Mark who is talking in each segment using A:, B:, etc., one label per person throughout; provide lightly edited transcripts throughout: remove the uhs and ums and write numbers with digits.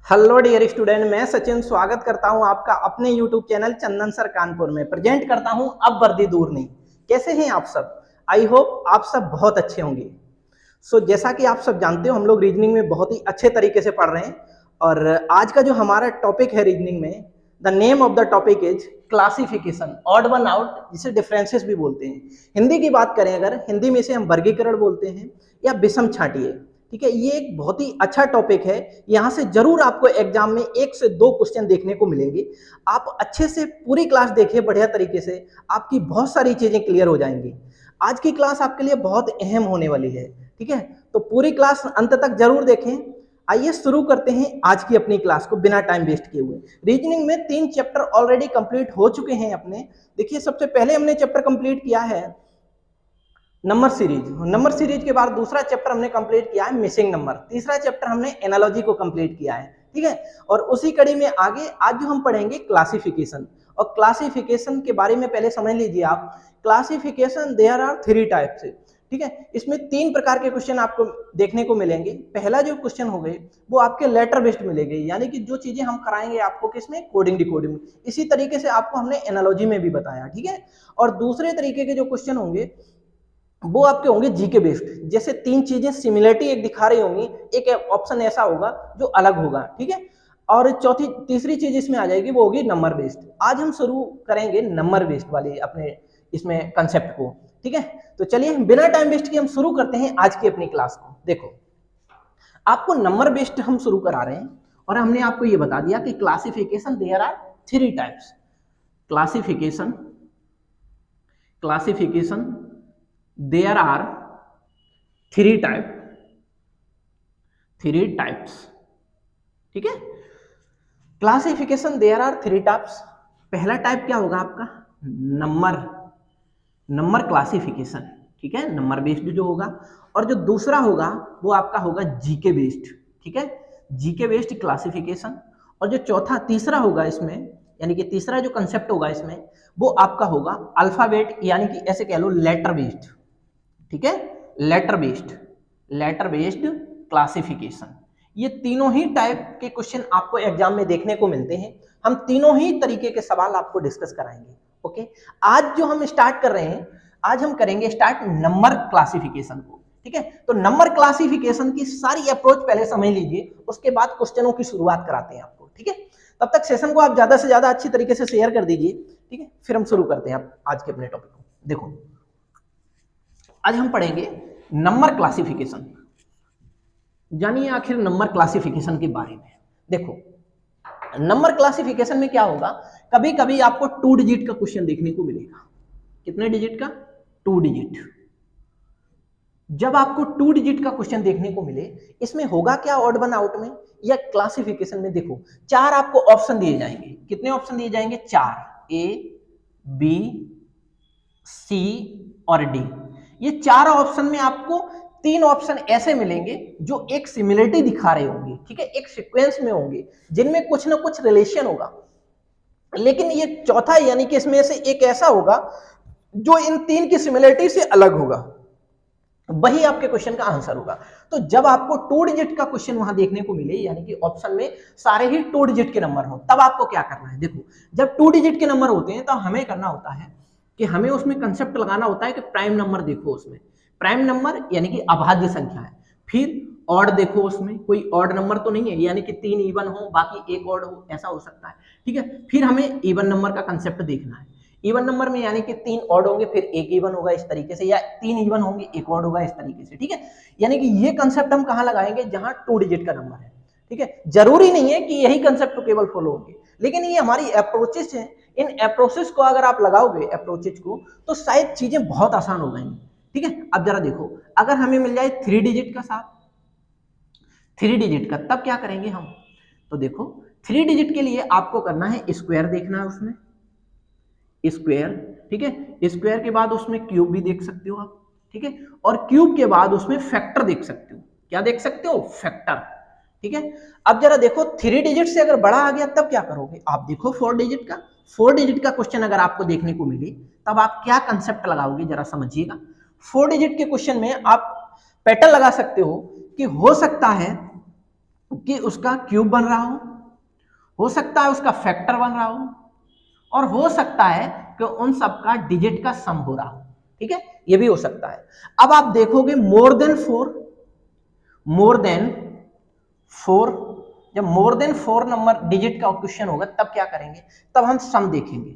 A: Hello dear student, मैं सचिन स्वागत करता हूं आपका अपने यूट्यूब चैनल चंदन सर कानपुर में। प्रेजेंट करता हूं अब वर्दी दूर नहीं। कैसे हैं आप सब? आई होप आप सब बहुत अच्छे होंगे। जैसा कि आप सब जानते हो, हम लोग रीजनिंग में बहुत ही अच्छे तरीके से पढ़ रहे हैं। और आज का जो हमारा टॉपिक है रीजनिंग में, the name of the topic is classification, odd one out, जिसे डिफरेंसेस भी बोलते हैं। हिंदी की बात करें अगर, हिंदी में इसे हम वर्गीकरण बोलते हैं या विषम छांटिए। ठीक है, ये एक बहुत ही अच्छा टॉपिक है। यहाँ से जरूर आपको एग्जाम में 1 से 2 क्वेश्चन देखने को मिलेंगे। आप अच्छे से पूरी क्लास देखिए बढ़िया तरीके से, आपकी बहुत सारी चीजें क्लियर हो जाएंगी। आज की क्लास आपके लिए बहुत अहम होने वाली है। ठीक है, तो पूरी क्लास अंत तक जरूर देखें। आइए शुरू करते हैं आज की अपनी क्लास को बिना टाइम वेस्ट किए हुए। रीजनिंग में 3 चैप्टर ऑलरेडी कंप्लीट हो चुके हैं अपने। देखिए, सबसे पहले हमने चैप्टर कंप्लीट किया है नंबर सीरीज। नंबर सीरीज के बाद दूसरा चैप्टर हमने कंप्लीट किया है मिसिंग नंबर। तीसरा चैप्टर हमने एनालॉजी को कंप्लीट किया है। ठीक है, और उसी कड़ी में आगे आज जो हम पढ़ेंगे क्लासिफिकेशन। और क्लासिफिकेशन के बारे में पहले समझ लीजिए आप। Classification there are 3 types. ठीक है, इसमें 3 प्रकार के क्वेश्चन आपको देखने को मिलेंगे। पहला जो क्वेश्चन हो गए वो आपके लेटर बेस्ड मिलेंगे, यानी कि जो चीजें हम कराएंगे आपको किसमें, कोडिंग डिकोडिंग में। इसी तरीके से आपको हमने एनालॉजी में भी बताया। ठीक है, और दूसरे तरीके के जो क्वेश्चन होंगे वो आपके होंगे जीके बेस्ड। जैसे 3 चीजें सिमिलरिटी एक दिखा रही होंगी, एक ऑप्शन ऐसा होगा जो अलग होगा। ठीक है, और तीसरी चीज इसमें आ जाएगी, वो होगी नंबर बेस्ड। आज हम शुरू करेंगे नंबर बेस्ड वाली अपने इसमें कंसेप्ट को। ठीक है, तो चलिए बिना टाइम वेस्ट किए हम शुरू करते हैं आज की अपनी क्लास को। देखो, आपको नंबर बेस्ड हम शुरू करा रहे हैं और हमने आपको ये बता दिया कि classification there are 3 types. Classification classification there are three types। ठीक है, क्लासिफिकेशन there are 3 types। पहला टाइप क्या होगा आपका, नंबर क्लासिफिकेशन। ठीक है, नंबर बेस्ड जो होगा। और जो दूसरा होगा वो आपका होगा जीके बेस्ड। ठीक है, जीके बेस्ड क्लासिफिकेशन। और जो तीसरा होगा इसमें, यानी कि तीसरा जो कंसेप्ट होगा इसमें, वो आपका होगा अल्फाबेट, यानी कि ऐसे कह लो लेटर बेस्ड। ठीक है, लेटर बेस्ड क्लासिफिकेशन। ये तीनों ही टाइप के क्वेश्चन आपको एग्जाम में देखने को मिलते हैं। हम तीनों ही तरीके के सवाल आपको डिस्कस कराएंगे। ओके, आज जो हम स्टार्ट कर रहे हैं, आज हम करेंगे स्टार्ट नंबर क्लासिफिकेशन को। ठीक है, तो नंबर क्लासिफिकेशन की सारी अप्रोच पहले समझ लीजिए, उसके बाद क्वेश्चनों की शुरुआत कराते हैं आपको। ठीक है, तब तक सेशन को आप ज्यादा से ज्यादा अच्छी तरीके से शेयर कर दीजिए। ठीक है, फिर हम शुरू करते हैं आज के अपने टॉपिक को। देखो, आज हम पढ़ेंगे नंबर क्लासिफिकेशन, जानिए आखिर नंबर क्लासिफिकेशन के बारे में। देखो, नंबर क्लासिफिकेशन में क्या होगा, कभी कभी आपको 2 डिजिट का क्वेश्चन देखने को मिलेगा। कितने डिजिट का? 2 डिजिट। जब आपको 2 डिजिट का क्वेश्चन देखने को मिले, इसमें होगा क्या ऑड वन आउट में या क्लासिफिकेशन में? देखो, 4 आपको ऑप्शन दिए जाएंगे। कितने ऑप्शन दिए जाएंगे? 4, ए, बी, सी और डी। ये 4 ऑप्शन में आपको 3 ऑप्शन ऐसे मिलेंगे जो एक सिमिलरिटी दिखा रहे होंगे। ठीक है, एक सीक्वेंस में होंगे जिनमें कुछ ना कुछ रिलेशन होगा। लेकिन ये चौथा, यानी कि इसमें से एक ऐसा होगा जो इन 3 की सिमिलरिटी से अलग होगा, वही आपके क्वेश्चन का आंसर होगा। तो जब आपको 2 डिजिट का क्वेश्चन वहां देखने को मिले, यानी कि ऑप्शन में सारे ही 2 डिजिट के नंबर हो, तब आपको क्या करना है? देखो, जब 2 डिजिट के नंबर होते हैं तो हमें करना होता है कि हमें उसमें कंसेप्ट लगाना होता है कि प्राइम नंबर देखो, उसमें प्राइम नंबर यानी कि अभाज्य संख्या है। फिर ऑड देखो, उसमें कोई ऑड नंबर तो नहीं है, यानी कि 3 इवन हो बाकी एक ऑड हो, ऐसा हो सकता है। ठीक है, फिर हमें इवन नंबर का कंसेप्ट देखना है। इवन नंबर में यानी कि 3 ऑड होंगे फिर एक इवन होगा, इस तरीके से, या 3 इवन होंगे एक ऑड होगा, इस तरीके से। ठीक है, यानी कि ये कंसेप्ट हम कहां लगाएंगे? जहां 2 डिजिट का नंबर है। ठीक है, जरूरी नहीं है कि यही कंसेप्ट केवल फॉलो होंगे, लेकिन ये हमारी अप्रोचेस हैं। इन अप्रोचेस को अगर आप लगाओगे अप्रोचेस को, तो शायद चीजें बहुत आसान हो जाएंगी। ठीक है, अब जरा देखो, अगर हमें मिल जाए 3 डिजिट का साथ, 3 डिजिट का, तब क्या करेंगे हम? तो देखो, 3 डिजिट के लिए आपको करना है स्क्वायर देखना है, उसमें स्क्वायर। ठीक है, स्क्वायर के बाद उसमें क्यूब भी देख सकते हो आप। ठीक है, और क्यूब के बाद उसमें फैक्टर देख सकते हो। क्या देख सकते हो? फैक्टर। ठीक है, अब जरा देखो, 3 डिजिट से अगर बड़ा आ गया तब क्या करोगे? आप देखो 4 डिजिट का, 4 डिजिट का क्वेश्चन अगर आपको देखने को मिले, तब आप क्या कंसेप्ट लगाओगे जरा समझिएगा। 4 डिजिट के क्वेश्चन में आप पैटर्न लगा सकते हो कि हो सकता है कि उसका क्यूब बन रहा हो सकता है उसका फैक्टर बन रहा हो, और हो सकता है कि उन सबका डिजिट का सम हो रहा हो। ठीक है, ये भी हो सकता है। अब आप देखोगे मोर देन 4, जब मोर देन 4 नंबर डिजिट का क्वेश्चन होगा तब क्या करेंगे, तब हम सम देखेंगे।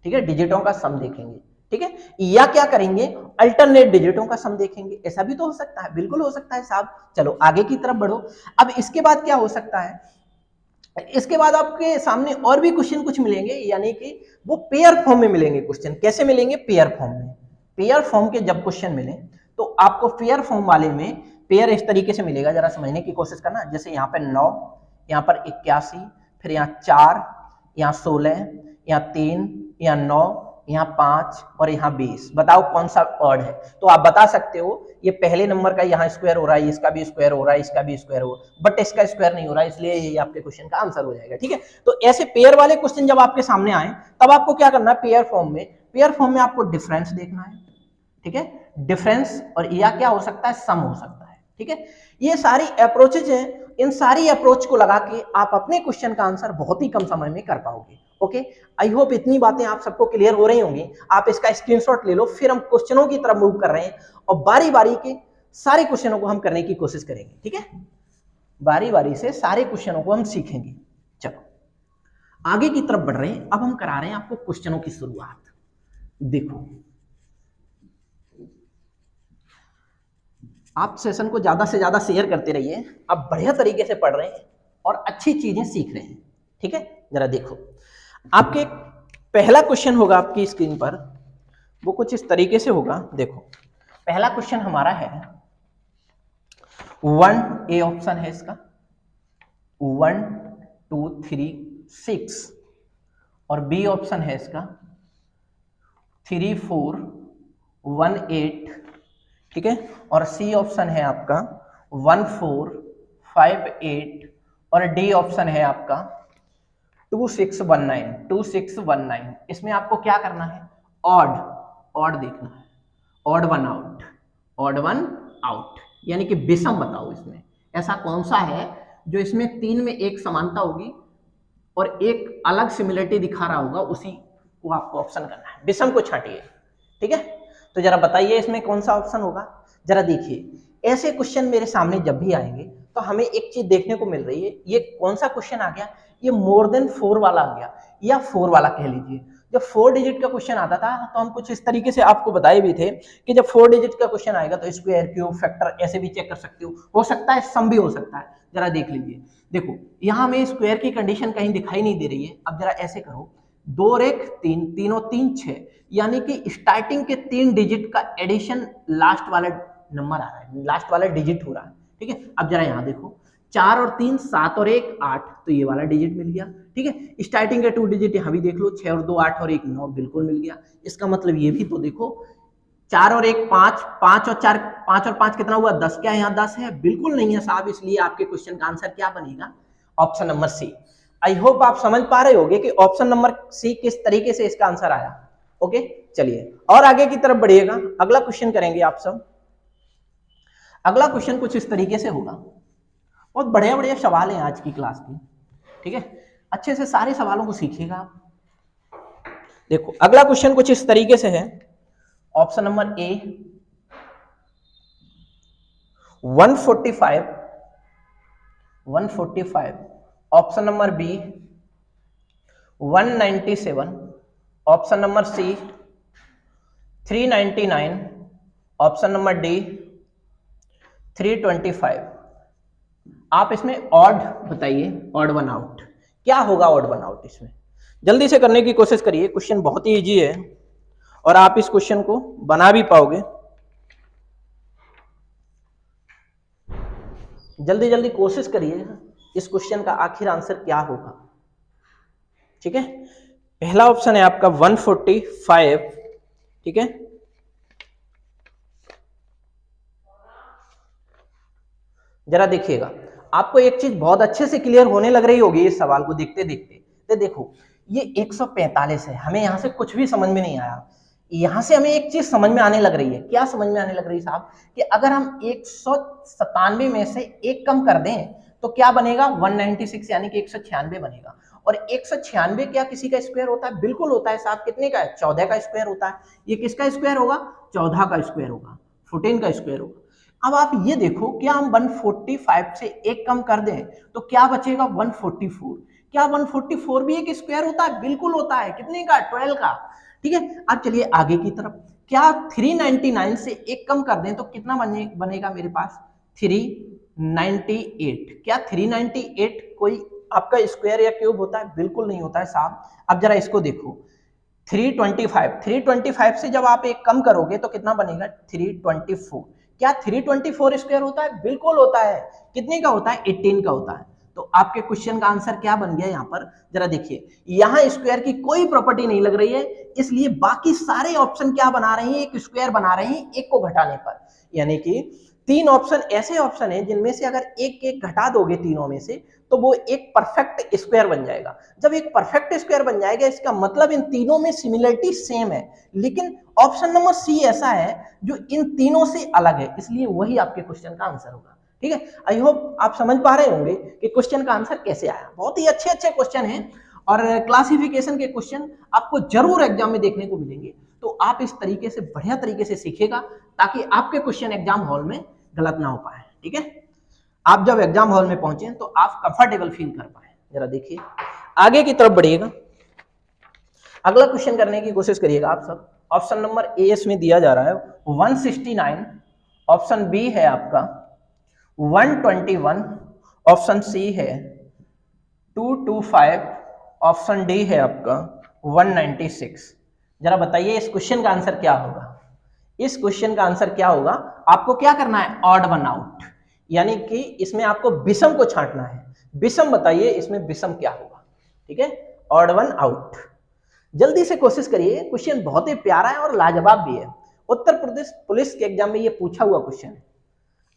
A: ठीक है, डिजिटों का सम देखेंगे। ठीक है, या क्या करेंगे, अल्टरनेट डिजिटों का सम देखेंगे। ऐसा भी तो हो सकता है, बिल्कुल हो सकता है साहब। चलो आगे की तरफ बढ़ो। अब इसके बाद क्या हो सकता है, इसके बाद आपके सामने और भी क्वेश्चन कुछ मिलेंगे, यानी कि वो पेयर फॉर्म में मिलेंगे क्वेश्चन। कैसे मिलेंगे, पेयर फॉर्म में। पेयर फॉर्म के जब क्वेश्चन मिले तो आपको पेयर फॉर्म वाले में पेयर इस तरीके से मिलेगा, जरा समझने की कोशिश करना। जैसे यहाँ पे 9, यहाँ पर 81, फिर यहाँ 4, यहाँ 16, यहाँ 3, यहाँ 9, यहाँ 5 और यहाँ 20। बताओ कौन सा ऑड है। तो आप बता सकते हो ये पहले नंबर का यहाँ स्क्वायर हो रहा है, इसका भी स्क्वायर हो रहा है, इसका भी स्क्वायर हो, बट इसका स्क्वायर नहीं हो रहा है, इसलिए ये आपके क्वेश्चन का आंसर हो जाएगा। ठीक है, तो ऐसे पेयर वाले क्वेश्चन जब आपके सामने आए तब आपको क्या करना है, पेयर फॉर्म में आपको डिफरेंस देखना है। ठीक है, डिफरेंस, और या क्या हो सकता है, सम हो सकता है। ठीक है, ये सारी अप्रोचेज हैं। इन सारी अप्रोच को लगा के आप अपने क्वेश्चन का आंसर बहुत ही कम समय में कर पाओगे। ओके, आई होप इतनी बातें आप सबको क्लियर हो रही होंगी। आप इसका स्क्रीनशॉट ले लो, फिर हम क्वेश्चनों की तरफ मूव कर रहे हैं और बारी बारी के सारे क्वेश्चनों को हम करने की कोशिश करेंगे। ठीक है, बारी बारी से सारे क्वेश्चनों को हम सीखेंगे। चलो आगे की तरफ बढ़ रहे हैं। अब हम करा रहे हैं आपको क्वेश्चनों की शुरुआत। देखो, आप सेशन को ज्यादा से ज्यादा शेयर करते रहिए। आप बढ़िया तरीके से पढ़ रहे हैं और अच्छी चीजें सीख रहे हैं। ठीक है, जरा देखो, आपके पहला क्वेश्चन होगा आपकी स्क्रीन पर, वो कुछ इस तरीके से होगा। देखो, पहला क्वेश्चन हमारा है 1, ए ऑप्शन है इसका, 1 2 3 6, और बी ऑप्शन है इसका 3 4 1 8। ठीक है, और सी ऑप्शन है आपका 1 4 5 8, और डी ऑप्शन है आपका 2 6 1 9। इसमें आपको क्या करना है, ऑड देखना है, ऑड वन आउट, यानी कि विषम बताओ इसमें ऐसा कौन सा है जो इसमें 3 में एक समानता होगी और एक अलग सिमिलरिटी दिखा रहा होगा, उसी को आपको ऑप्शन करना है। विषम को छांटिए। ठीक है, तो जरा बताइए इसमें कौन सा ऑप्शन होगा। जरा देखिए, ऐसे क्वेश्चन मेरे सामने जब भी आएंगे तो हमें एक चीज देखने को मिल रही है। ये कौन सा क्वेश्चन आ गया, ये मोर देन 4 वाला आ गया, या 4 वाला कह लीजिए। जब 4 डिजिट का क्वेश्चन आता था तो हम कुछ इस तरीके से आपको बताए भी थे कि जब 4 डिजिट का क्वेश्चन आएगा तो स्क्वायर, क्यूब, फैक्टर ऐसे भी चेक कर सकते हो सकता है सम भी हो सकता है। जरा देख लीजिए, देखो यहाँ हमें स्क्वायर की कंडीशन कहीं दिखाई नहीं दे रही है। अब जरा ऐसे करो, 2 और 1 3, 3 और 3 6, यानी कि स्टार्टिंग के 3 डिजिट का एडिशन लास्ट वाला नंबर आ रहा है, लास्ट वाला डिजिट हो रहा है। ठीक है, अब जरा यहाँ देखो, 4 और 3 7 और 1 8, तो ये वाला डिजिट मिल गया। ठीक है, स्टार्टिंग के 2 डिजिट यहाँ भी देख लो, 6 और 2 8 और 1 9, बिल्कुल मिल गया। इसका मतलब ये भी तो देखो, 4 और 1 5, 5 और 4 5 और 5 कितना हुआ 10, क्या यहाँ 10 है, बिल्कुल नहीं है साहब। इसलिए आपके क्वेश्चन का आंसर क्या बनेगा, option number C. I hope आप समझ पा रहे होगे कि ऑप्शन नंबर सी किस तरीके से इसका आंसर आया। ओके, चलिए और आगे की तरफ बढ़िएगा। अगला क्वेश्चन करेंगे आप सब। अगला क्वेश्चन कुछ इस तरीके से होगा। बहुत बढ़िया बढ़िया सवाल हैं आज की क्लास की। ठीक है, अच्छे से सारे सवालों को सीखिएगा आप। देखो अगला क्वेश्चन कुछ इस तरीके से है। Option number A 145, option number B 197, option number C 399, option number D 325। आप इसमें ऑड बताइए, ऑड वन आउट क्या होगा, ऑड वन आउट इसमें जल्दी से करने की कोशिश करिए। क्वेश्चन बहुत ही इजी है और आप इस क्वेश्चन को बना भी पाओगे। जल्दी जल्दी कोशिश करिए इस क्वेश्चन का आखिर आंसर क्या होगा। ठीक है, पहला ऑप्शन है आपका 145। ठीक है, जरा देखिएगा, आपको एक चीज बहुत अच्छे से क्लियर होने लग रही होगी इस सवाल को देखते देखते। तो देखो ये 145 है, हमें यहां से कुछ भी समझ में नहीं आया। यहां से हमें एक चीज समझ में आने लग रही है। क्या समझ में आने लग रही है साहब, कि अगर हम 197 में से एक कम कर दें तो क्या बनेगा 196 यानी कि 196 बनेगा। और 196 क्या किसी का स्क्वायर होता है? बिल्कुल होता है साहब। कितने का है? 14 का स्क्वायर होता है। ये किसका स्क्वायर होगा? 14 का स्क्वायर होगा, 14 का स्क्वायर होगा। अब आप ये देखो, क्या हम 145 से एक कम कर दें तो क्या बचेगा? 144। क्या 144 भी एक स्क्वायर होता है? बिल्कुल होता है। कितने का? 12 का। ठीक है, अब चलिए आगे की तरफ। क्या 399 से एक कम कर दें तो कितना बनेगा मेरे पास? 398। क्या 398 कोई आपका स्क्वायर या क्यूब होता है? बिल्कुल नहीं होता है साहब। अब जरा इसको देखो, 325 से जब आप एक कम करोगे तो कितना बनेगा? 324। क्या 324 स्क्वायर होता है? बिल्कुल होता है। कितने का होता है? 18 का होता है। तो आपके क्वेश्चन का आंसर क्या बन गया यहाँ पर? जरा देखिए, यहाँ स्क्वायर की कोई प्रॉपर्टी नहीं लग रही है, इसलिए बाकी सारे ऑप्शन क्या बना रहे हैं? एक स्क्वायर बना रहे हैं एक को घटाने पर। यानी कि 3 ऑप्शन ऐसे ऑप्शन है जिनमें से अगर एक एक घटा दोगे तीनों में से तो वो एक परफेक्ट स्क्वायर बन जाएगा। जब एक परफेक्ट स्क्वायर बन जाएगा इसका मतलब इन तीनों में सिमिलरिटी सेम है, लेकिन ऑप्शन नंबर सी ऐसा है जो इन तीनों से अलग है, इसलिए वही आपके क्वेश्चन का आंसर होगा। ठीक है, आई होप आप समझ पा रहे होंगे कि क्वेश्चन का आंसर कैसे आया। बहुत ही अच्छे अच्छे क्वेश्चन हैं और क्लासिफिकेशन के क्वेश्चन आपको जरूर एग्जाम में देखने को मिलेंगे। तो आप इस तरीके से बढ़िया तरीके से सीखेगा ताकि आपके क्वेश्चन एग्जाम हॉल में गलत ना हो पाए। ठीक है, आप जब एग्जाम हॉल में पहुंचे तो आप कंफर्टेबल फील कर पाए। जरा देखिए आगे की तरफ बढ़िएगा, अगला क्वेश्चन करने की कोशिश करिएगा आप सब। ऑप्शन नंबर ए इसमें दिया जा रहा है 169, ऑप्शन बी है आपका 121, ऑप्शन सी है 225, ऑप्शन डी है आपका 196। जरा बताइए इस क्वेश्चन का आंसर क्या होगा? इस क्वेश्चन का आंसर क्या होगा? आपको क्या करना है? ऑड वन आउट, यानी कि इसमें आपको विषम को छांटना है। विषम बताइए इसमें विषम क्या होगा? ठीक है, ऑड वन आउट। जल्दी से कोशिश करिए, क्वेश्चन बहुत ही प्यारा है और लाजवाब भी है। उत्तर प्रदेश पुलिस के एग्जाम में ये पूछा हुआ क्वेश्चन है।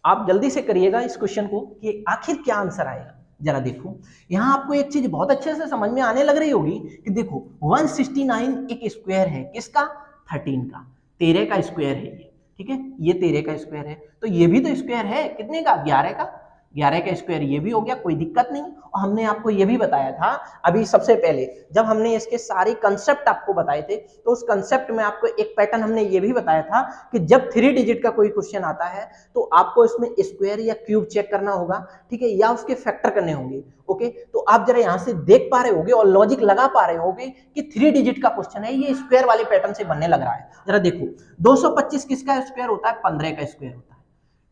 A: आप जल्दी से करिएगा इस क्वेश्चन को कि आखिर क्या आंसर आएगा। जरा देखो, यहां आपको एक चीज बहुत अच्छे से समझ में आने लग रही होगी कि देखो 169 एक स्क्वायर है किसका? 13 का, 13 का स्क्वायर है ये। ठीक है, ये 13 का स्क्वायर है, तो ये भी तो स्क्वायर है। कितने का? 11 का। 11 का स्क्वायर ये भी हो गया, कोई दिक्कत नहीं। और हमने आपको ये भी बताया था अभी सबसे पहले जब हमने इसके सारे कंसेप्ट आपको बताए थे, तो उस कंसेप्ट में आपको एक पैटर्न हमने ये भी बताया था कि जब 3 डिजिट का कोई क्वेश्चन आता है तो आपको इसमें स्क्वायर या क्यूब चेक करना होगा। ठीक है, या उसके फैक्टर करने होंगे। ओके, तो आप जरा यहां से देख पा रहे होगे और लॉजिक लगा पा रहे होगे कि 3 डिजिट का क्वेश्चन है, ये स्क्वायर वाले पैटर्न से बनने लग रहा है। जरा देखो 225 किसका स्क्वायर होता है? 15 का स्क्वायर होता है।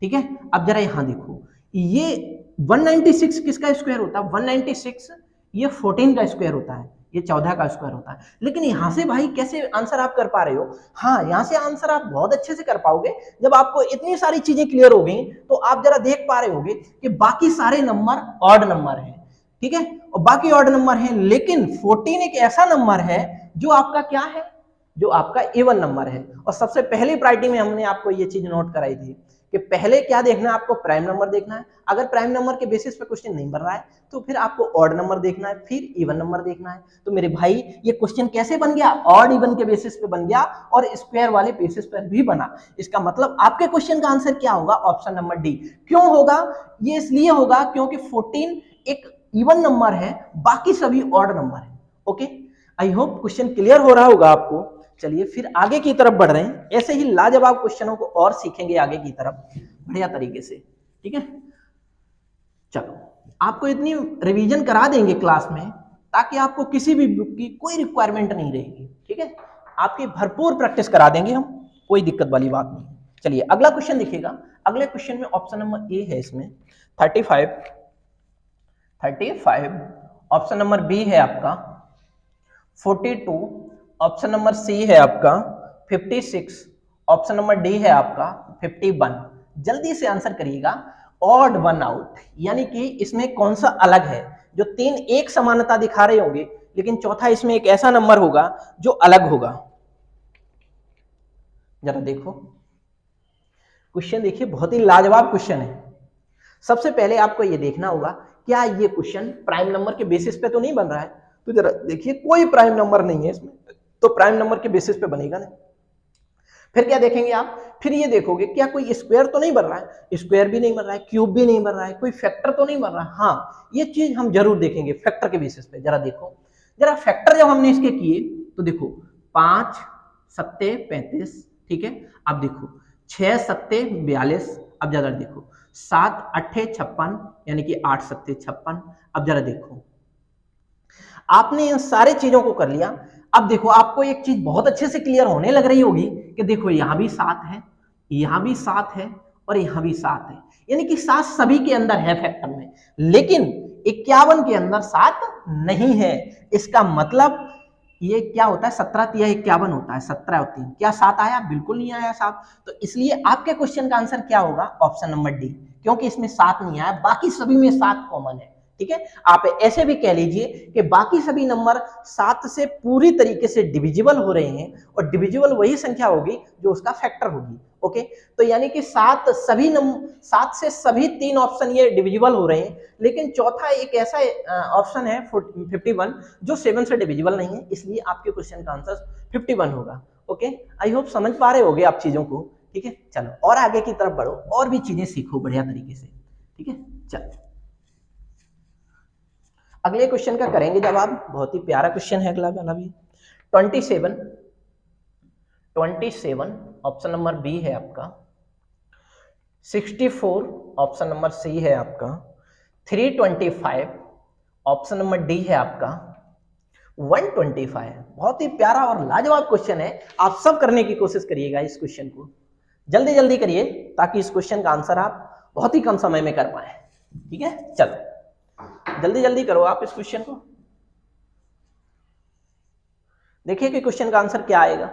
A: ठीक है, अब जरा यहां देखो, ये 196 किसका स्क्वायर होता है? 196 ये 14 का स्क्वायर होता है, ये 14 का स्क्वायर होता है। लेकिन यहां से भाई कैसे आंसर आप कर पा रहे हो? हाँ, यहां से आंसर आप बहुत अच्छे से कर पाओगे जब आपको इतनी सारी चीजें क्लियर हो गई। तो आप जरा देख पा रहे होगे कि बाकी सारे नंबर ऑड नंबर है। ठीक है, और बाकी ऑड नंबर है, लेकिन 14 एक ऐसा नंबर है जो आपका क्या है? जो आपका इवन नंबर है। और सबसे पहली प्रायोरिटी में हमने आपको ये चीज नोट कराई थी कि पहले क्या देखना है? आपको प्राइम नंबर देखना है। अगर प्राइम नंबर के बेसिस पे क्वेश्चन नहीं बन रहा है तो फिर आपको ऑड नंबर देखना है, फिर इवन नंबर देखना है। तो मेरे भाई ये क्वेश्चन कैसे बन गया? ऑड इवन के बेसिस पे बन गया और स्क्वायर वाले बेसिस पर भी बना। इसका मतलब आपके क्वेश्चन का आंसर क्या होगा? Option number D. क्यों होगा? ये इसलिए होगा क्योंकि 14 एक इवन नंबर है, बाकी सभी ऑड नंबर है। Okay, I hope question clear हो रहा होगा आपको। चलिए फिर आगे की तरफ बढ़ रहे हैं, ऐसे ही लाजवाब क्वेश्चनों को और सीखेंगे आगे की तरफ बढ़िया तरीके से। ठीक है, चलो आपको इतनी रिवीजन करा देंगे क्लास में ताकि आपको किसी भी बुक की कोई रिक्वायरमेंट नहीं रहेगी। ठीक है, आपकी भरपूर प्रैक्टिस करा देंगे हम, कोई दिक्कत वाली बात नहीं। चलिए अगला क्वेश्चन देखिएगा। अगले क्वेश्चन में ऑप्शन नंबर ए है, इसमें 35, ऑप्शन नंबर बी है आपका 42, ऑप्शन नंबर सी है आपका 56, ऑप्शन नंबर डी है आपका 51। जल्दी से आंसर करिएगा। ऑड वन आउट यानी कि इसमें कौन सा अलग है? जो 3 एक समानता दिखा रहे होंगे, लेकिन चौथा इसमें एक ऐसा नंबर होगा जो अलग होगा। जरा देखो क्वेश्चन, देखिए बहुत ही लाजवाब क्वेश्चन है। सबसे पहले आपको यह देखना होगा क्या ये क्वेश्चन प्राइम नंबर के बेसिस पे तो नहीं बन रहा है? तो जरा देखिए कोई प्राइम नंबर नहीं है इसमें, तो प्राइम नंबर के बेसिस पे बनेगा नहीं। फिर क्या देखेंगे आप, फिर ये देखोगे क्या कोई स्क्वायर तो नहीं बन रहा है, स्क्वायर भी नहीं बन रहा है, क्यूब भी नहीं बन रहा है, कोई फैक्टर तो नहीं बन रहा है। हाँ, ये चीज हम जरूर देखेंगे फैक्टर के बेसिस पे। जरा देखो, जरा फैक्टर जब हमने इसके किए तो देखो 5 सत्ते 35, ठीक है। अब देखो 6 सत्ते 42, अब जरा देखो 7 अट्ठे 56, यानी कि 8 सत्ते 56। अब जरा देखो, आपने इन सारे चीजों को कर लिया। अब देखो आपको एक चीज बहुत अच्छे से क्लियर होने लग रही होगी कि देखो यहां भी 7 है, यहां भी 7 है और यहां भी 7 है, यानी कि 7 सभी के अंदर है फैक्टर में, लेकिन 51 के अंदर 7 नहीं है। इसका मतलब ये क्या होता है, 17 तिया 51 होता है, 17 और 3 क्या 7 आया, बिल्कुल नहीं आया साहब। तो इसलिए आपके क्वेश्चन का आंसर क्या होगा, ऑप्शन नंबर डी, क्योंकि इसमें 7 नहीं आया, बाकी सभी में 7 कॉमन है। ठीक है, आप ऐसे भी कह लीजिए कि बाकी सभी नंबर 7 से पूरी तरीके से डिविजिबल हो रहे हैं, और डिविजिबल वही संख्या होगी जो उसका फैक्टर होगी। ओके, तो यानी कि 7 से सभी 3 ऑप्शन ये डिविजिबल हो रहे हैं, लेकिन चौथा एक ऐसा ऑप्शन है 51 जो 7 से डिविजिबल नहीं है, इसलिए आपके क्वेश्चन का आंसर 51 होगा। ओके, आई होप समझ पा रहे होगे आप चीजों को। ठीक है, चलो और आगे की तरफ बढ़ो और भी चीजें सीखो बढ़िया तरीके से। ठीक है, चलो अगले क्वेश्चन का करेंगे जवाब। बहुत ही प्यारा क्वेश्चन है अगला वाला भी। 27 ऑप्शन नंबर बी है आपका। 64 ऑप्शन नंबर सी है आपका। 325 ऑप्शन नंबर डी है आपका। 125 बहुत ही प्यारा और लाजवाब क्वेश्चन है। आप सब करने की कोशिश करिएगा इस क्वेश्चन को, जल्दी जल्दी करिए ताकि इस क्वेश्चन का आंसर आप बहुत ही कम समय में कर पाए। ठीक है, चलो जल्दी जल्दी करो आप इस क्वेश्चन को। देखिए कि क्वेश्चन का आंसर क्या आएगा।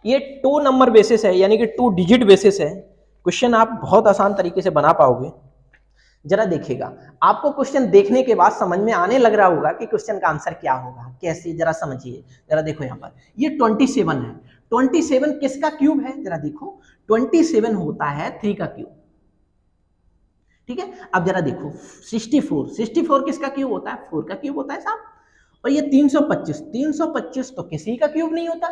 A: ये 2 नंबर बेसिस है, यानी कि 2 डिजिट बेसिस है। क्वेश्चन आप बहुत आसान तरीके से बना पाओगे। जरा देखिएगा, आपको क्वेश्चन देखने के बाद समझ में आने लग रहा होगा कि क्वेश्चन का आंसर क्या होगा, कैसे, जरा समझिए। जरा देखो यहाँ पर ये 27 है। 27 किसका क्यूब है, जरा देखो 27 होता है 3 का क्यूब। ठीक है, अब जरा देखो 64 किसका क्यूब होता है, 4 का क्यूब होता है साहब। और ये 325 तो किसी का क्यूब नहीं होता,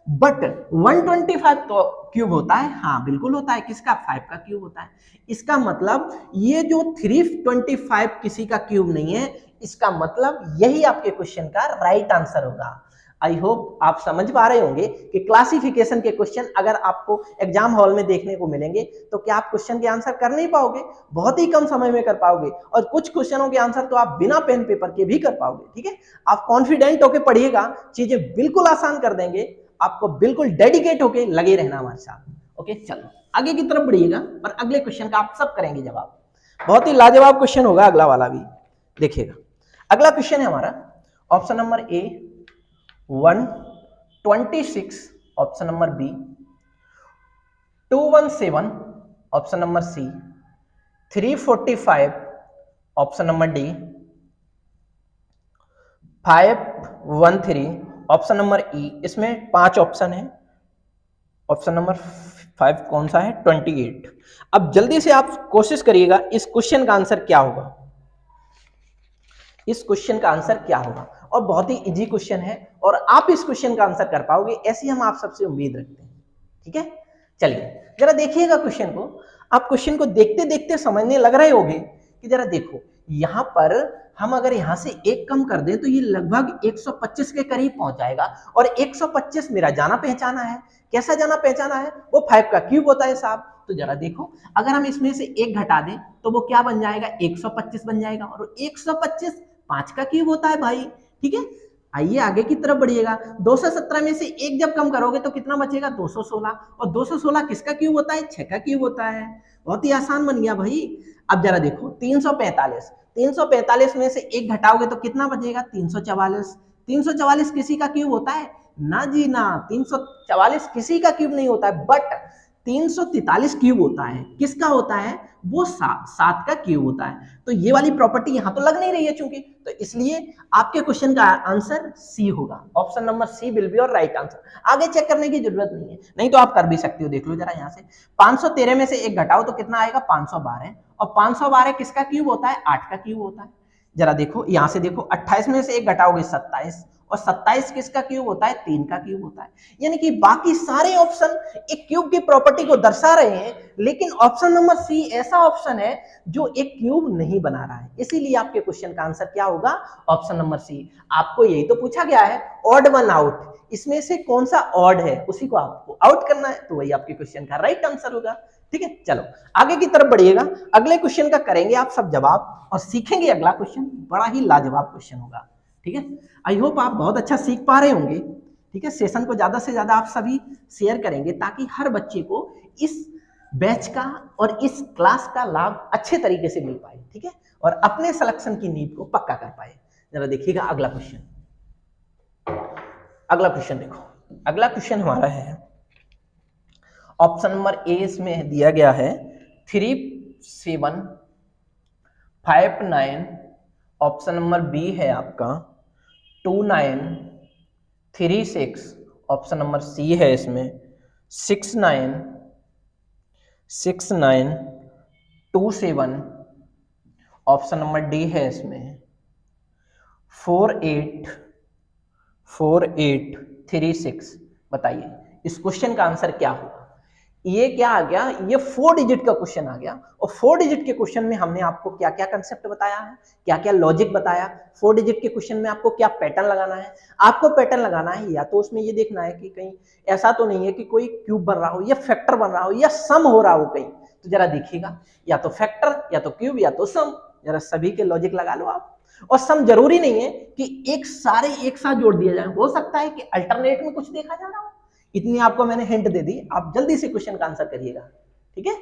A: बट 125 तो क्यूब होता है। हाँ बिल्कुल होता है, किसका, 5 का क्यूब होता है। इसका मतलब ये जो 325 किसी का क्यूब नहीं है, इसका मतलब यही आपके क्वेश्चन का राइट आंसर होगा। आई होप आप समझ पा रहे होंगे कि क्लासिफिकेशन के क्वेश्चन अगर आपको एग्जाम हॉल में देखने को मिलेंगे तो क्या आप क्वेश्चन के आंसर कर नहीं पाओगे, बहुत ही कम समय में कर पाओगे, और कुछ क्वेश्चनों के आंसर तो आप बिना पेन पेपर के भी कर पाओगे। ठीक है, आप कॉन्फिडेंट होकर पढ़िएगा, चीजें बिल्कुल आसान कर देंगे। आपको बिल्कुल डेडिकेट होकर लगे रहना हमारे साथ। ओके, चलो आगे की तरफ बढ़िएगा और अगले क्वेश्चन का आप सब करेंगे जवाब। बहुत ही लाजवाब क्वेश्चन होगा अगला वाला भी, देखिएगा। अगला क्वेश्चन है हमारा option number A 126 option number B, 217 option number C, 345 option number D, 513 option number E. इसमें 5 ऑप्शन है, ऑप्शन नंबर 5 कौन सा है, 28। अब जल्दी से आप कोशिश करिएगा इस क्वेश्चन का आंसर क्या होगा, इस क्वेश्चन का आंसर क्या होगा। और बहुत ही इजी क्वेश्चन है और आप इस क्वेश्चन का आंसर कर पाओगे, ऐसी हम आप सबसे उम्मीद रखते हैं। ठीक है, चलिए जरा देखिएगा क्वेश्चन को। आप क्वेश्चन को देखते देखते समझने लग रहे होंगे कि जरा देखो यहां पर हम अगर यहां से एक कम कर दें तो ये लगभग 125 के करीब पहुंच जाएगा, और 125 मेरा जाना पहचाना है। कैसा जाना पहचाना है, वो 5 का क्यूब होता है साहब। तो जरा देखो अगर हम इसमें से एक घटा दें तो वो क्या बन जाएगा, 125 बन जाएगा, और 125 5 का क्यूब होता है भाई। ठीक है, आइए आगे की तरफ बढ़िएगा। 217 में से एक जब कम करोगे तो कितना बचेगा, 216, और 216 किसका क्यूब होता है, 6 का क्यूब होता है। बहुत ही आसान बन गया भाई। अब जरा देखो 345 में से एक घटाओगे तो कितना बचेगा, 344। 344 किसी का क्यूब होता है, ना जी ना, 344 किसी का क्यूब नहीं होता है, बट 343 क्यूब होता है। किसका होता है, वो 7 का क्यूब होता है। तो ये वाली प्रॉपर्टी यहां तो लग नहीं रही है चूंकि, तो इसलिए आपके क्वेश्चन का आंसर सी होगा। Option number C will be your right answer. आगे चेक करने की जरूरत नहीं है, नहीं तो आप कर भी सकते हो। देख लो जरा यहां से 513 में से एक घटाओ तो कितना आएगा, 512, और 512 किसका क्यूब होता है, 8 का क्यूब होता है। जरा देखो यहां से देखो 28 में से एक घटाओगे 27, और 27 किसका क्यूब होता है? 3 का क्यूब होता है। यानी कि बाकी सारे ऑप्शन एक क्यूब की प्रॉपर्टी को दर्शा रहे हैं, लेकिन ऑप्शन नंबर सी ऐसा ऑप्शन है जो एक क्यूब नहीं बना रहा है, इसीलिए आपके क्वेश्चन का आंसर क्या होगा? Option number C. आपको यही तो पूछा गया है, ऑड वन आउट, इसमें से कौन सा ऑड है उसी को आपको आउट करना है, तो वही आपके क्वेश्चन का राइट आंसर होगा। ठीक है, चलो आगे की तरफ बढ़िएगा, अगले क्वेश्चन का करेंगे आप सब जवाब और सीखेंगे अगला क्वेश्चन, बड़ा ही लाजवाब क्वेश्चन होगा। ठीक है, आई होप आप बहुत अच्छा सीख पा रहे होंगे। ठीक है, सेशन को ज्यादा से ज्यादा आप सभी शेयर करेंगे ताकि हर बच्चे को इस बैच का और इस क्लास का लाभ अच्छे तरीके से मिल पाए। ठीक है, और अपने सिलेक्शन की नींव को पक्का कर पाए। जरा देखिएगा अगला क्वेश्चन, अगला क्वेश्चन देखो, अगला क्वेश्चन हमारा है ऑप्शन नंबर ए, इसमें दिया गया है 3759, ऑप्शन नंबर बी है आपका 2936, ऑप्शन नंबर सी है इसमें 6927, ऑप्शन नंबर डी है इसमें 4836। बताइए इस क्वेश्चन का आंसर क्या होगा? ये क्या आ गया? ये 4 डिजिट का क्वेश्चन आ गया, और 4 डिजिट के क्वेश्चन में हमने आपको क्या क्या कंसेप्ट बताया है, क्या क्या लॉजिक बताया। 4 डिजिट के क्वेश्चन में आपको क्या पैटर्न लगाना है? आपको पैटर्न लगाना है या तो उसमें ये देखना है कि कहीं ऐसा तो नहीं है कि कोई क्यूब बन रहा हो या फैक्टर बन रहा हो या सम हो रहा हो कहीं, तो जरा देखिएगा या तो फैक्टर या तो क्यूब या तो सम, जरा सभी के लॉजिक लगा लो आप। और सम जरूरी नहीं है कि एक सारे एक साथ जोड़ दिया जाए, हो सकता है कि अल्टरनेट में कुछ देखा जा रहा हो। इतनी आपको मैंने हिंट दे दी, आप जल्दी से क्वेश्चन का आंसर करिएगा। ठीक है,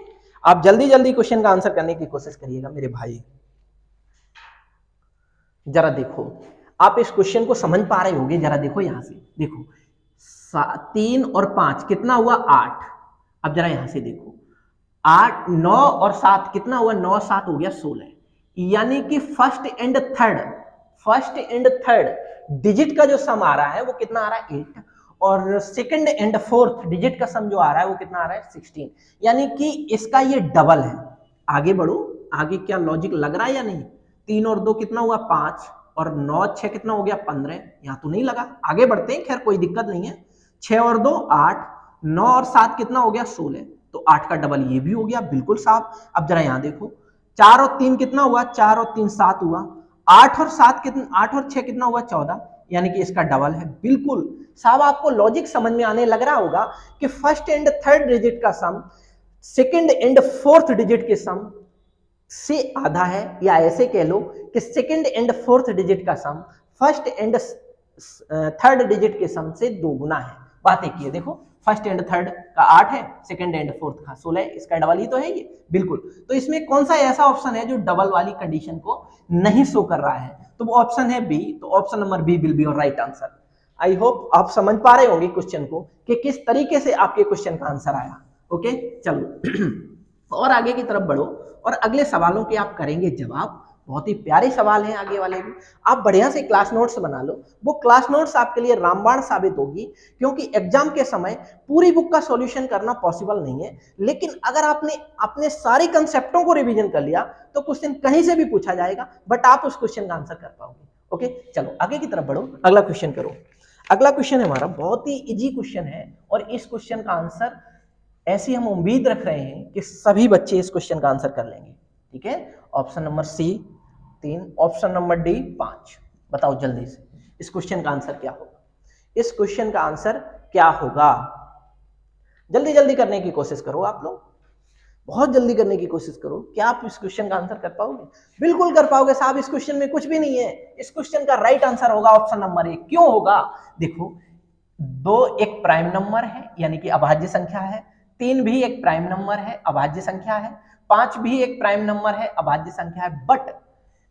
A: आप जल्दी जल्दी क्वेश्चन का आंसर करने की कोशिश करिएगा मेरे भाई। जरा देखो आप इस क्वेश्चन को समझ पा रहे होंगे, जरा देखो यहां से देखो 3 और 5 कितना हुआ? 8। अब जरा यहां से देखो 8 9 और 7 कितना हुआ? 9 7 हो गया 16। यानी कि फर्स्ट एंड थर्ड डिजिट का जो सम आ रहा है वो कितना आ रहा है? 8, और सेकंड एंड फोर्थ डिजिट का सम जो आ रहा है वो कितना आ रहा है? 16। यानी कि इसका ये डबल है। आगे बढ़ो, आगे क्या लॉजिक लग रहा है या नहीं? 3 और 2 कितना हुआ? 5, और 9 6 कितना हो गया? 15। यहां तो नहीं लगा, आगे बढ़ते हैं, खैर कोई दिक्कत नहीं है। 6 और 2 8, 9 और 7 कितना हो गया? 16, तो 8 का डबल ये भी हो गया, बिल्कुल साफ। अब जरा यहां देखो 4 और 3 कितना हुआ? 4 और 3 7 हुआ। 8 और 7 कितना? 8 और 6 कितना हुआ? 14, यानी कि इसका डबल है। बिल्कुल साहब, आपको लॉजिक समझ में आने लग रहा होगा कि फर्स्ट एंड थर्ड डिजिट का सम सेकंड एंड फोर्थ डिजिट के सम से आधा है, या ऐसे कह लो कि सेकंड एंड फोर्थ डिजिट का सम फर्स्ट एंड थर्ड डिजिट के सम से 2 गुना है। बात एक ये देखो, फर्स्ट एंड थर्ड का 8 है, सेकंड एंड फोर्थ का 16 है, इसका डबल ही तो है ये। बिल्कुल, तो इसमें कौन सा ऐसा ऑप्शन है जो डबल वाली कंडीशन को नहीं शो कर रहा है? तो वो ऑप्शन है बी, तो option number B will be your right answer. I hope आप समझ पा रहे होंगे क्वेश्चन को कि किस तरीके से आपके क्वेश्चन का आंसर आया। ओके, चलो और आगे की तरफ बढ़ो और अगले सवालों के आप करेंगे जवाब। बहुत ही प्यारे सवाल हैं आगे वाले भी, आप बढ़िया से क्लास नोट्स बना लो। वो क्लास नोट्स आपके लिए रामबाण साबित होगी, क्योंकि एग्जाम के समय पूरी बुक का सॉल्यूशन करना पॉसिबल नहीं है, लेकिन अगर आपने अपने सारे कंसेप्टों को रिवीजन कर लिया तो क्वेश्चन कहीं से भी पूछा जाएगा, बट आप उस क्वेश्चन का आंसर कर पाओगे। ओके, चलो आगे की तरफ बढ़ो, अगला क्वेश्चन करो। अगला क्वेश्चन हमारा बहुत ही इजी क्वेश्चन है, और इस क्वेश्चन का आंसर ऐसी हम उम्मीद रख रहे हैं कि सभी बच्चे इस क्वेश्चन का आंसर कर लेंगे। ठीक है, option number C 3, option number D 5। बताओ जल्दी से इस क्वेश्चन का आंसर क्या होगा? इस क्वेश्चन का आंसर क्या होगा? जल्दी जल्दी करने की कोशिश करो आप लोग, बहुत जल्दी करने की कोशिश करो। क्या आप इस क्वेश्चन का आंसर कर पाओगे? बिल्कुल कर पाओगे साहब, इस क्वेश्चन में कुछ भी नहीं है। इस क्वेश्चन का राइट आंसर होगा ऑप्शन नंबर 1। क्यों होगा? देखो 2 एक प्राइम नंबर है, यानी कि अभाज्य संख्या है। 3 भी एक प्राइम नंबर है, अभाज्य संख्या है। 5 भी एक प्राइम नंबर है, अभाज्य संख्या है, बट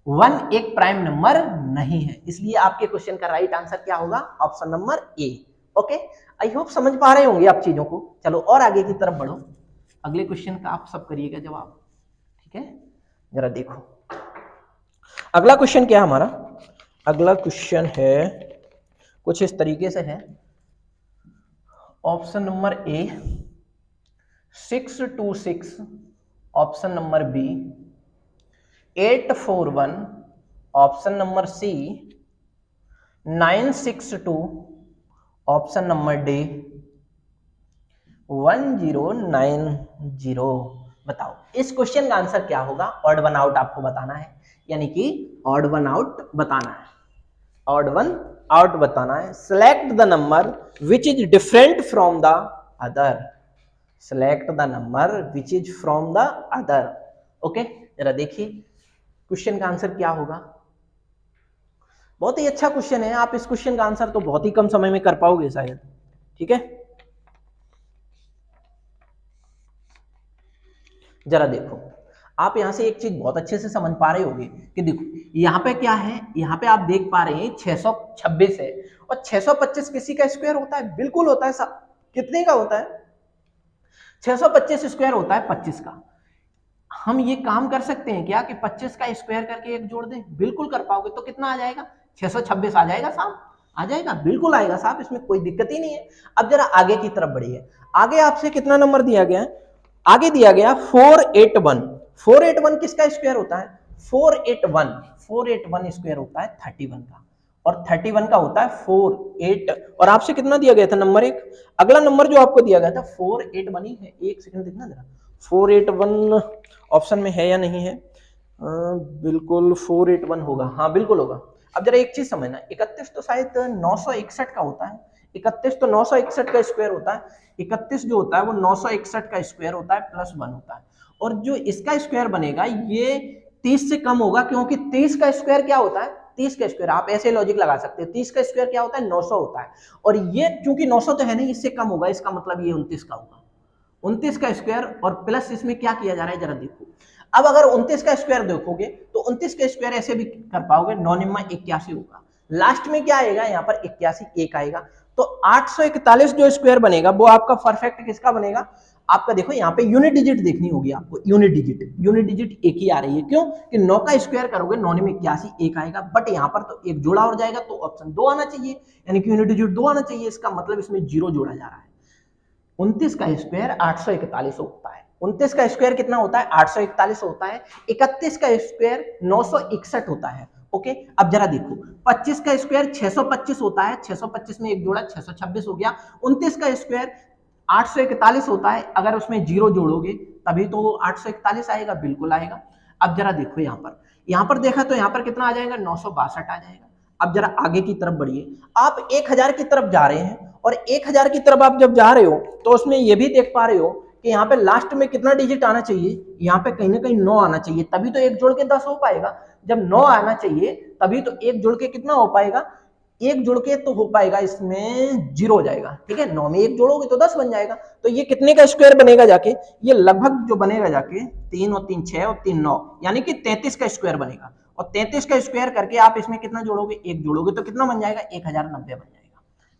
A: 1 एक प्राइम नंबर नहीं है। इसलिए आपके क्वेश्चन का राइट आंसर क्या होगा? Option number A. Okay, I hope समझ पा रहे होंगे आप चीजों को। चलो और आगे की तरफ बढ़ो, अगले क्वेश्चन का आप सब करिएगा जवाब। ठीक है, जरा देखो अगला क्वेश्चन क्या है हमारा। अगला क्वेश्चन है कुछ इस तरीके से है, option number A 626, option number B 841, option number C 962, option number D 1090। बताओ इस क्वेश्चन का आंसर क्या होगा? ऑड वन आउट आपको बताना है, यानी कि ऑड वन आउट बताना है, ऑड वन आउट बताना है। Select the number which is different from the other, select the number which is from the other. Okay, जरा देखिए क्वेश्चन का आंसर क्या होगा। बहुत ही अच्छा क्वेश्चन है, आप इस क्वेश्चन का आंसर तो बहुत ही कम समय में कर पाओगे शायद। ठीक है, जरा देखो, आप यहां से एक चीज बहुत अच्छे से समझ पा रहे होगे कि देखो यहाँ पे क्या है, यहाँ पे आप देख पा रहे हैं 626 है, और 625 किसी का स्क्वायर होता है? बिल्कुल होता है। कितने का होता है? 625 स्क्वायर होता है 25 का। हम ये काम कर सकते हैं क्या कि 25 का स्क्वायर करके एक जोड़ दें? बिल्कुल कर पाओगे। तो कितना आ जाएगा? 626 आ जाएगा साहब, आ जाएगा, बिल्कुल आएगा साहब, इसमें कोई दिक्कत ही नहीं है। अब जरा आगे की तरफ बढ़िए, आगे आपसे कितना नंबर दिया गया है? आगे दिया गया 481। 481 किसका स्क्वायर होता है? 481 स्क्वायर होता है 31 का, और 31 का होता है 48। और आपसे कितना दिया गया था? नंबर 1। अगला नंबर जो आपको दिया गया था 481 ही है। एक सेकंड देखना जरा, 481 ऑप्शन में है या नहीं है? बिल्कुल 481 होगा, हाँ बिल्कुल होगा। अब जरा एक चीज समझना, 31 तो शायद 961 का होता है। 31 तो 961 का स्क्वायर होता है। 31 जो होता है वो 961 का स्क्वायर होता है प्लस 1 होता है, और जो इसका स्क्वायर बनेगा ये 30 से कम होगा, क्योंकि 30 का स्क्वायर क्या होता है? 30 का स्क्वायर आप ऐसे लॉजिक लगा सकते हो, 30 का स्क्वायर क्या होता है? 900 होता है, और ये चूंकि 900 तो है नहीं, इससे कम होगा, इसका मतलब ये 29 का होगा। 29 का स्क्वायर और प्लस इसमें क्या किया जा रहा है जरा देखो। अब अगर 29 का स्क्वायर देखोगे तो 29 का स्क्वायर ऐसे भी कर पाओगे, 9 निम्मा 81 होगा, लास्ट में क्या आएगा? यहाँ पर 81 एक आएगा, तो 841 जो स्क्वायर बनेगा वो आपका परफेक्ट किसका बनेगा? आपका देखो यहाँ पे यूनिट डिजिट देखनी होगी आपको, यूनिट डिजिट एक ही आ रही है, क्यों कि 9 का स्क्वायर करोगे 9 में 81 एक आएगा, बट यहाँ पर तो एक जोड़ा और जाएगा, तो ऑप्शन 2 आना चाहिए, यानी कि यूनिट डिजिट 2 आना चाहिए। इसका मतलब इसमें 0 जोड़ा जा रहा है। 29 का स्क्वायर 841 होता है। 29 का स्क्वायर कितना होता है? 841 होता है। 31 का स्क्वायर 961 होता है। ओके, अब जरा देखो, 25 का स्क्वायर 625 होता है, 625 में एक जोड़ा 626 हो गया। 29 का स्क्वायर 841 होता है, अगर उसमें 0 जोड़ोगे तभी तो 841 आएगा, बिल्कुल आएगा। अब जरा देखो यहाँ पर देखा तो यहाँ पर कितना आ जाएगा? 962 आ जाएगा। अब जरा आगे की तरफ बढ़िए, आप 1000 की तरफ जा रहे हैं, और 1000 की तरफ आप जब जा रहे हो तो उसमें ये भी देख पा रहे हो कि यहाँ पे लास्ट में कितना डिजिट आना चाहिए? यहाँ पे कहीं ना कहीं 9 आना चाहिए, तभी तो एक जोड़ के 10 हो पाएगा। जब 9 आना चाहिए तभी तो एक जोड़ के कितना हो पाएगा? एक जोड़ के तो हो पाएगा, इसमें 0 हो जाएगा। ठीक है, 9 में एक जोड़ोगे तो 10 बन जाएगा। तो ये कितने का स्क्वायर बनेगा जाके? ये लगभग जो बनेगा जाके 3 और 3 6 और 3 9, यानी कि 33 का स्क्वायर बनेगा। और 33 का स्क्वायर करके आप इसमें कितना जोड़ोगे? एक जोड़ोगे तो कितना बन जाएगा? 1090 बन जाएगा।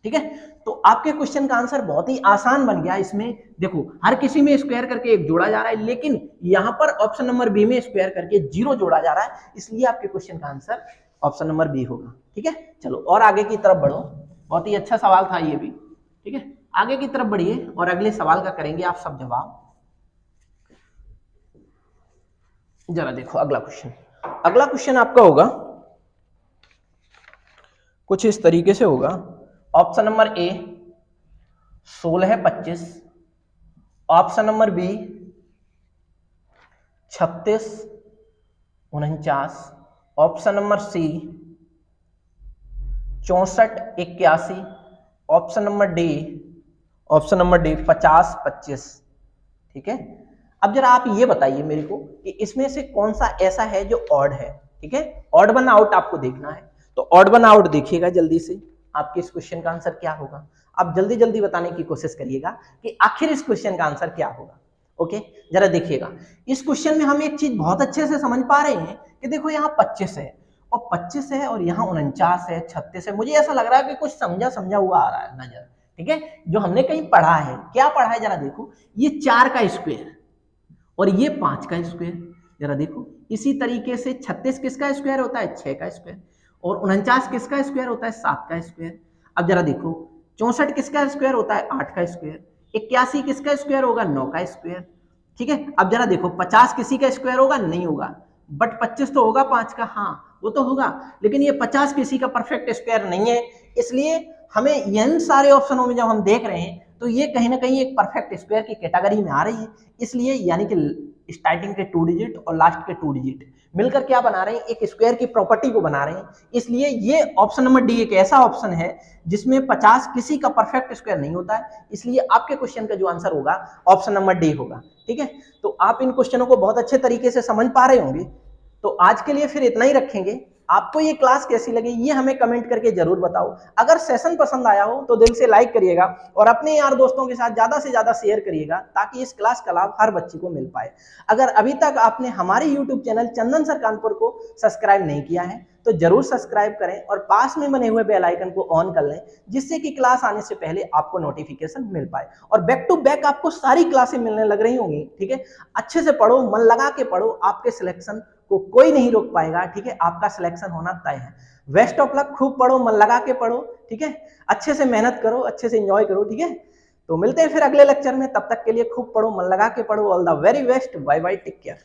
A: ठीक है, तो आपके क्वेश्चन का आंसर बहुत ही आसान बन गया। इसमें देखो हर किसी में स्क्वायर करके एक जोड़ा जा रहा है, लेकिन यहां पर ऑप्शन नंबर बी में स्क्वायर करके 0 जोड़ा जा रहा है, इसलिए आपके क्वेश्चन का आंसर ऑप्शन नंबर बी होगा। ठीक है, चलो और आगे की तरफ बढ़ो, बहुत ही अच्छा सवाल था ये भी। ठीक है, आगे की तरफ बढ़िए और अगले सवाल का करेंगे आप सब जवाब। जरा देखो अगला क्वेश्चन, अगला क्वेश्चन आपका होगा कुछ इस तरीके से होगा। Option number A 1625, option number B 3649, option number C 6481, option number D 5025। ठीक है, अब जरा आप ये बताइए मेरे को कि इसमें से कौन सा ऐसा है जो ऑड है। ठीक है, ऑड वन आउट आपको देखना है, तो ऑड वन आउट देखिएगा जल्दी से, आपके इस क्वेश्चन का आंसर क्या होगा। आप जल्दी जल्दी बताने की कोशिश करिएगा कि आखिर इस क्वेश्चन का आंसर क्या होगा। ओके, जरा देखिएगा, इस क्वेश्चन में हम एक चीज बहुत अच्छे से समझ पा रहे हैं कि देखो यहाँ 25 है और 25 है, और यहाँ 49 है, 36 है। मुझे ऐसा लग रहा है कि कुछ समझा समझा हुआ आ रहा है नजर। ठीक है, जो हमने कहीं पढ़ा है, क्या पढ़ा है जरा देखो, ये 4 का स्क्वायर और ये 5 का स्क्वायर, जरा देखो इसी तरीके से 36 किसका स्क्वायर होता है? 6 का स्क्वायर, और 49 किसका स्क्वायर होता है? 7 का स्क्वायर। अब जरा देखो 64 किसका स्क्वायर होता है? 8 का स्क्वायर। 81 किसका स्क्वायर होगा? 9 का स्क्वायर। ठीक है, अब जरा देखो 50 किसी का स्क्वायर होगा? नहीं होगा, बट 25 तो होगा 5 का। हाँ, वो तो होगा, लेकिन ये 50 किसी का परफेक्ट स्क्वायर नहीं है, इसलिए हमें इन सारे ऑप्शनों में जब हम देख रहे हैं तो ये कहीं ना कहीं एक परफेक्ट स्क्वायर की कैटेगरी में आ रही है। इसलिए यानी कि स्टार्टिंग के 2 डिजिट और लास्ट के 2 डिजिट मिलकर क्या बना रहे हैं, एक स्क्वायर की प्रॉपर्टी को बना रहे हैं। इसलिए ये ऑप्शन नंबर डी एक ऐसा ऑप्शन है जिसमें 50 किसी का परफेक्ट स्क्वायर नहीं होता है, इसलिए आपके क्वेश्चन का जो आंसर होगा ऑप्शन नंबर डी होगा। ठीक है, तो आप इन क्वेश्चनों को बहुत अच्छे तरीके से समझ पा रहे होंगे। तो आज के लिए फिर इतना ही रखेंगे। आपको ये क्लास कैसी लगी ये हमें कमेंट करके जरूर बताओ। अगर सेशन पसंद आया हो तो दिल से लाइक करिएगा और अपने यार दोस्तों के साथ ज्यादा से ज्यादा शेयर करिएगा ताकि इस क्लास का लाभ हर बच्चे को मिल पाए। अगर अभी तक आपने हमारे यूट्यूब चैनल चंदन सर कानपुर को सब्सक्राइब नहीं किया है तो जरूर सब्सक्राइब करें और पास में बने हुए बेल आइकन को ऑन कर लें, जिससे कि क्लास आने से पहले आपको नोटिफिकेशन मिल पाए और बैक टू बैक आपको सारी क्लासें मिलने लग रही होंगी। ठीक है, अच्छे से पढ़ो, मन लगा के पढ़ो, आपके सिलेक्शन को कोई नहीं रोक पाएगा। ठीक है, आपका सिलेक्शन होना तय है। बेस्ट ऑफ लक, खूब पढ़ो, मन लगा के पढ़ो। ठीक है, अच्छे से मेहनत करो, अच्छे से एंजॉय करो। ठीक है, तो मिलते हैं फिर अगले लेक्चर में, तब तक के लिए खूब पढ़ो, मन लगा के पढ़ो। All the very best, bye bye, take care.